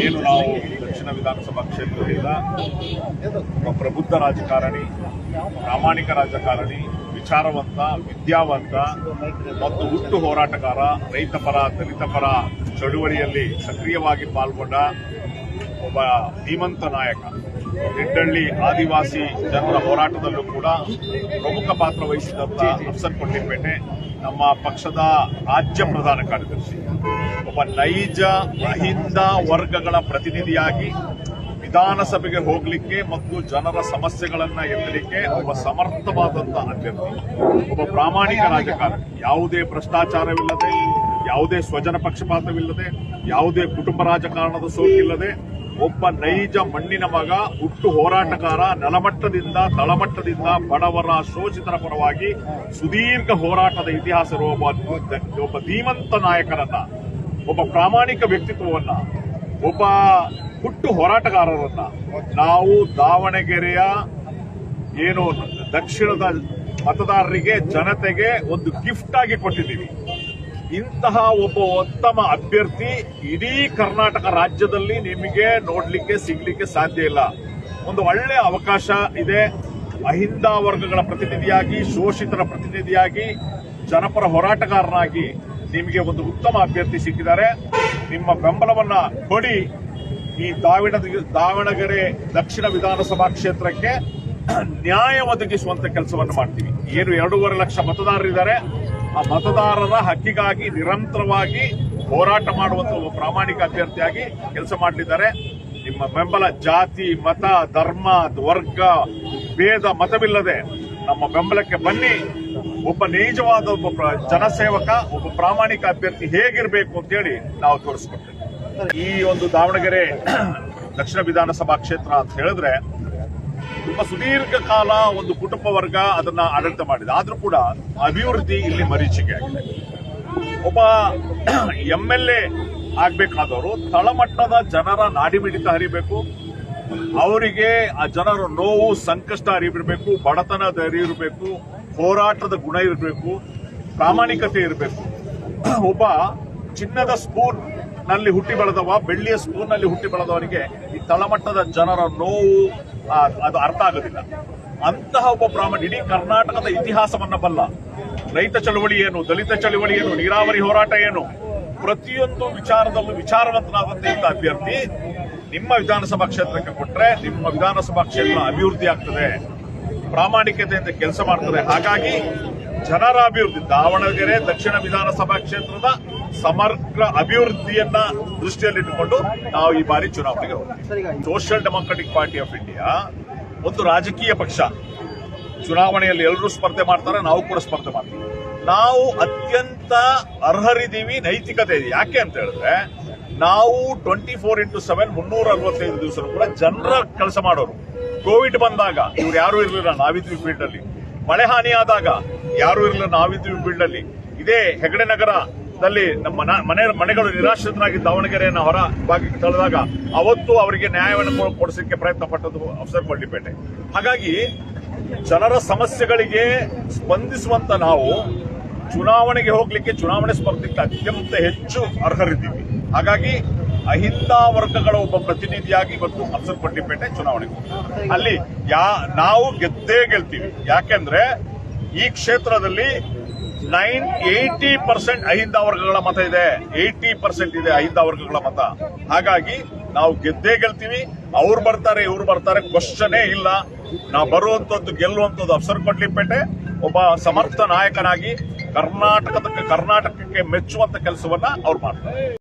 ಏನು ನಾವು ದಕ್ಷಿಣ ವಿಧಾನಸಭಾ ಕ್ಷೇತ್ರದಿಂದ ಒಬ್ಬ ಪ್ರಬುದ್ಧ ರಾಜಕಾರಣಿ, ಪ್ರಾಮಾಣಿಕ ರಾಜಕಾರಣಿ, ವಿಚಾರವಂತ, ವಿದ್ಯಾವಂತ ಮತ್ತು ಹುಟ್ಟು ಹೋರಾಟಗಾರ, ರೈತ ಪರ, ದಲಿತ ಪರ ಚಳುವಳಿಯಲ್ಲಿ ಸಕ್ರಿಯವಾಗಿ ಪಾಲ್ಗೊಂಡ ಒಬ್ಬ ಧೀಮಂತ ನಾಯಕ. ನಿಡ್ಡಳ್ಳಿ ಆದಿವಾಸಿ ಜನರ ಹೋರಾಟದಲ್ಲೂ ಕೂಡ ಪ್ರಮುಖ ಪಾತ್ರ ವಹಿಸಿದಂತ ಅಫ್ಸರ್ ಕೊಡ್ಲಿಪೇಟೆ ನಮ್ಮ ಪಕ್ಷದ ರಾಜ್ಯ ಪ್ರಧಾನ ಕಾರ್ಯದರ್ಶಿ, ಒಬ್ಬ ನೈಜ ಅಹಿಂದ ವರ್ಗಗಳ ಪ್ರತಿನಿಧಿಯಾಗಿ ವಿಧಾನಸಭೆಗೆ ಹೋಗಲಿಕ್ಕೆ ಮತ್ತು ಜನರ ಸಮಸ್ಯೆಗಳನ್ನ ಎತ್ತಲಿಕ್ಕೆ ಒಬ್ಬ ಸಮರ್ಥವಾದಂತಹ ಅಭ್ಯರ್ಥಿ, ಒಬ್ಬ ಪ್ರಾಮಾಣಿಕ ರಾಜಕಾರಣಿ, ಯಾವುದೇ ಭ್ರಷ್ಟಾಚಾರವಿಲ್ಲದೆ, ಯಾವುದೇ ಸ್ವಜನ ಪಕ್ಷಪಾತವಿಲ್ಲದೆ, ಯಾವುದೇ ಕುಟುಂಬ ರಾಜಕಾರಣದ ಸೋಕಿಲ್ಲದೆ ಒಬ್ಬ ನೈಜ ಮಣ್ಣಿನ ಮಗ, ಹುಟ್ಟು ಹೋರಾಟಗಾರ, ನೆಲಮಟ್ಟದಿಂದ ತಳಮಟ್ಟದಿಂದ ಬಡವರ ಶೋಷಿತರ ಪರವಾಗಿ ಸುದೀರ್ಘ ಹೋರಾಟದ ಇತಿಹಾಸ ಒಬ್ಬ ಧೀಮಂತ ನಾಯಕರನ್ನ, ಒಬ್ಬ ಪ್ರಾಮಾಣಿಕ ವ್ಯಕ್ತಿತ್ವವನ್ನ, ಒಬ್ಬ ಹುಟ್ಟು ಹೋರಾಟಗಾರರನ್ನ ನಾವು ದಾವಣಗೆರೆಯ ಏನು ದಕ್ಷಿಣದ ಮತದಾರರಿಗೆ, ಜನತೆಗೆ ಒಂದು ಗಿಫ್ಟ್ ಆಗಿ ಕೊಟ್ಟಿದ್ದೀವಿ. ಇಂತಹ ಒಬ್ಬ ಉತ್ತಮ ಅಭ್ಯರ್ಥಿ ಇಡೀ ಕರ್ನಾಟಕ ರಾಜ್ಯದಲ್ಲಿ ನಿಮಗೆ ನೋಡ್ಲಿಕ್ಕೆ ಸಿಗ್ಲಿಕ್ಕೆ ಸಾಧ್ಯ ಇಲ್ಲ. ಒಂದು ಒಳ್ಳೆಯ ಅವಕಾಶ ಇದೆ. ಅಹಿಂದ ವರ್ಗಗಳ ಪ್ರತಿನಿಧಿಯಾಗಿ, ಶೋಷಿತರ ಪ್ರತಿನಿಧಿಯಾಗಿ, ಜನಪರ ಹೋರಾಟಗಾರನಾಗಿ ನಿಮಗೆ ಒಂದು ಉತ್ತಮ ಅಭ್ಯರ್ಥಿ ಸಿಕ್ಕಿದ್ದಾರೆ. ನಿಮ್ಮ ಬೆಂಬಲವನ್ನ ಕೊಡಿ. ಈ ದಾವಣಗೆರೆ ದಕ್ಷಿಣ ವಿಧಾನಸಭಾ ಕ್ಷೇತ್ರಕ್ಕೆ ನ್ಯಾಯ ಒದಗಿಸುವಂತ ಕೆಲಸವನ್ನು ಮಾಡ್ತೀವಿ. ಏನು 2.5 ಲಕ್ಷ ಮತದಾರರಿದ್ದಾರೆ, ಆ ಮತದಾರರ ಹಕ್ಕಿಗಾಗಿ ನಿರಂತರವಾಗಿ ಹೋರಾಟ ಮಾಡುವಂತ ಒಬ್ಬ ಪ್ರಾಮಾಣಿಕ ಅಭ್ಯರ್ಥಿಯಾಗಿ ಕೆಲಸ ಮಾಡಲಿದ್ದಾರೆ. ನಿಮ್ಮ ಬೆಂಬಲ ಜಾತಿ, ಮತ, ಧರ್ಮ, ವರ್ಗ, ಭೇದ ಮತವಿಲ್ಲದೆ ನಮ್ಮ ಬೆಂಬಲಕ್ಕೆ ಬನ್ನಿ. ಒಬ್ಬ ನೈಜವಾದ ಒಬ್ಬ ಜನಸೇವಕ, ಒಬ್ಬ ಪ್ರಾಮಾಣಿಕ ಅಭ್ಯರ್ಥಿ ಹೇಗಿರಬೇಕು ಅಂತ ಹೇಳಿ ನಾವು ತೋರಿಸ್ಕೊಡ್ತೇವೆ. ಈ ಒಂದು ದಾವಣಗೆರೆ ದಕ್ಷಿಣ ವಿಧಾನಸಭಾ ಕ್ಷೇತ್ರ ಅಂತ ಹೇಳಿದ್ರೆ ತುಂಬಾ ಸುದೀರ್ಘ ಕಾಲ ಒಂದು ಕುಟುಂಬ ವರ್ಗ ಅದನ್ನ ಆಡಳಿತ ಮಾಡಿದೆ. ಆದ್ರೂ ಕೂಡ ಅಭಿವೃದ್ಧಿ ಇಲ್ಲಿ ಮರೀಚಿಕೆ ಆಗಿದೆ. ಒಬ್ಬ MLA ಆಗ್ಬೇಕಾದವರು ತಳಮಟ್ಟದ ಜನರ ನಾಡಿಮಿಡಿತ ಹರಿಬೇಕು, ಅವರಿಗೆ ಆ ಜನರ ನೋವು ಸಂಕಷ್ಟ ಅರಿವಿರಬೇಕು, ಬಡತನದ ಅರಿವಿರಬೇಕು, ಹೋರಾಟದ ಗುಣ ಇರಬೇಕು, ಪ್ರಾಮಾಣಿಕತೆ ಇರಬೇಕು. ಒಬ್ಬ ಚಿನ್ನದ ಸ್ಪೂನ್ ನಲ್ಲಿ ಹುಟ್ಟಿ ಬೆಳೆದವ, ಬೆಳ್ಳಿಯ ಸ್ಪೂನ್ ನಲ್ಲಿ ಹುಟ್ಟಿ ಬೆಳೆದವನಿಗೆ ಈ ತಳಮಟ್ಟದ ಜನರ ನೋವು ಅದು ಅರ್ಥ ಆಗೋದಿಲ್ಲ. ಅಂತಹ ಒಬ್ಬ ಪ್ರಾಮಾಣಿಕ, ಇಡೀ ಕರ್ನಾಟಕದ ಇತಿಹಾಸವನ್ನ ಬಲ್ಲ, ರೈತ ಚಳವಳಿ ಏನು, ದಲಿತ ಚಳವಳಿ ಏನು, ನೀರಾವರಿ ಹೋರಾಟ ಏನು, ಪ್ರತಿಯೊಂದು ವಿಚಾರದಲ್ಲೂ ವಿಚಾರವಂತನಾದಂತ ಇಂಥ ಅಭ್ಯರ್ಥಿ ನಿಮ್ಮ ವಿಧಾನಸಭಾ ಕ್ಷೇತ್ರಕ್ಕೆ ಕೊಟ್ರೆ ನಿಮ್ಮ ವಿಧಾನಸಭಾ ಕ್ಷೇತ್ರ ಅಭಿವೃದ್ಧಿ ಆಗ್ತದೆ, ಪ್ರಾಮಾಣಿಕತೆಯಿಂದ ಕೆಲಸ ಮಾಡ್ತದೆ. ಹಾಗಾಗಿ ಜನರ ಅಭಿವೃದ್ಧಿ, ದಾವಣಗೆರೆ ದಕ್ಷಿಣ ವಿಧಾನಸಭಾ ಕ್ಷೇತ್ರದ ಸಮಗ್ರ ಅಭಿವೃದ್ಧಿಯನ್ನ ದೃಷ್ಟಿಯಲ್ಲಿಟ್ಟುಕೊಂಡು ನಾವು ಈ ಬಾರಿ ಚುನಾವಣೆಗೆ ಹೋಗ್ತೀವಿ. Social democratic party of India ಒಂದು ರಾಜಕೀಯ ಪಕ್ಷ. ಚುನಾವಣೆಯಲ್ಲಿ ಎಲ್ಲರೂ ಸ್ಪರ್ಧೆ ಮಾಡ್ತಾರೆ, ನಾವು ಕೂಡ ಸ್ಪರ್ಧೆ ಮಾಡ್ತೀವಿ. ನಾವು ಅತ್ಯಂತ ಅರ್ಹರಿದ್ದೀವಿ, ನೈತಿಕತೆ ಇದೆ. ಯಾಕೆ ಅಂತ ಹೇಳಿದ್ರೆ ನಾವು 24x7 365 ದಿವಸ ಕೂಡ ಜನರ ಕೆಲಸ ಮಾಡೋರು. ಕೋವಿಡ್ ಬಂದಾಗ ಇವ್ರು ಯಾರು ಇರಲಿಲ್ಲ, ನಾವಿದ್ವಿ ಫೀಲ್ಡ್ ಅಲ್ಲಿ. ಮಳೆ ಹಾನಿ ಆದಾಗ ಯಾರು ಇರಲಿಲ್ಲ, ನಾವಿದ್ವಿ ಫೀಲ್ಡ್ ಅಲ್ಲಿ. ಇದೇ ಹೆಗಡೆ ನಗರದಲ್ಲಿ ನಮ್ಮ ಮನೆಗಳು ನಿರಾಶ್ರಿತರಾಗಿ ದಾವಣಗೆರೆಯನ್ನು ಹೊರ ಭಾಗಕ್ಕೆ ತಳೆದಾಗ ಅವತ್ತು ಅವರಿಗೆ ನ್ಯಾಯವನ್ನು ಕೊಡಿಸಲಿಕ್ಕೆ ಪ್ರಯತ್ನ ಪಟ್ಟದ್ದು ಅಫ್ಸರ್ ಕೊಡ್ಲಿಪೇಟೆ. ಹಾಗಾಗಿ ಜನರ ಸಮಸ್ಯೆಗಳಿಗೆ ಸ್ಪಂದಿಸುವಂತ ನಾವು ಚುನಾವಣೆಗೆ ಹೋಗ್ಲಿಕ್ಕೆ, ಚುನಾವಣೆ ಸ್ಪರ್ಧೆಗೆ ಅತ್ಯಂತ ಹೆಚ್ಚು ಅರ್ಹರಿದ್ದೀವಿ. ಹಾಗಾಗಿ ಅಹಿಂದ ವರ್ಗಗಳ ಒಬ್ಬ ಪ್ರತಿನಿಧಿಯಾಗಿ ಇವತ್ತು ಅಫ್ಸರ್ ಕೊಡ್ಲಿಪೇಟೆ ಚುನಾವಣೆಗೆ ಹೋಗ್ತೀವಿ. ಅಲ್ಲಿ ನಾವು ಗೆದ್ದೇ ಗೆಲ್ತೀವಿ. ಯಾಕೆಂದ್ರೆ ಈ ಕ್ಷೇತ್ರದಲ್ಲಿ 80% ಅಹಿಂದ ವರ್ಗಗಳ ಮತ ಇದೆ, 80% ಇದೆ ಅಹಿಂದ ವರ್ಗಗಳ ಮತ. ಹಾಗಾಗಿ ನಾವು ಗೆದ್ದೇ ಗೆಲ್ತೀವಿ. ಅವ್ರು ಬರ್ತಾರೆ, ಇವ್ರು ಬರ್ತಾರೆ, ಕ್ವಶನೇ ಇಲ್ಲ. ನಾವು ಬರುವಂತದ್ದು, ಗೆಲ್ಲುವಂತದ್ದು ಅಫ್ಸರ್ ಕೊಡ್ಲಿಪೇಟೆ ಒಬ್ಬ ಸಮರ್ಥ ನಾಯಕನಾಗಿ ಕರ್ನಾಟಕಕ್ಕೆ ಮೆಚ್ಚುವಂತ ಕೆಲಸವನ್ನ ಅವ್ರು ಮಾಡ್ತಾರೆ.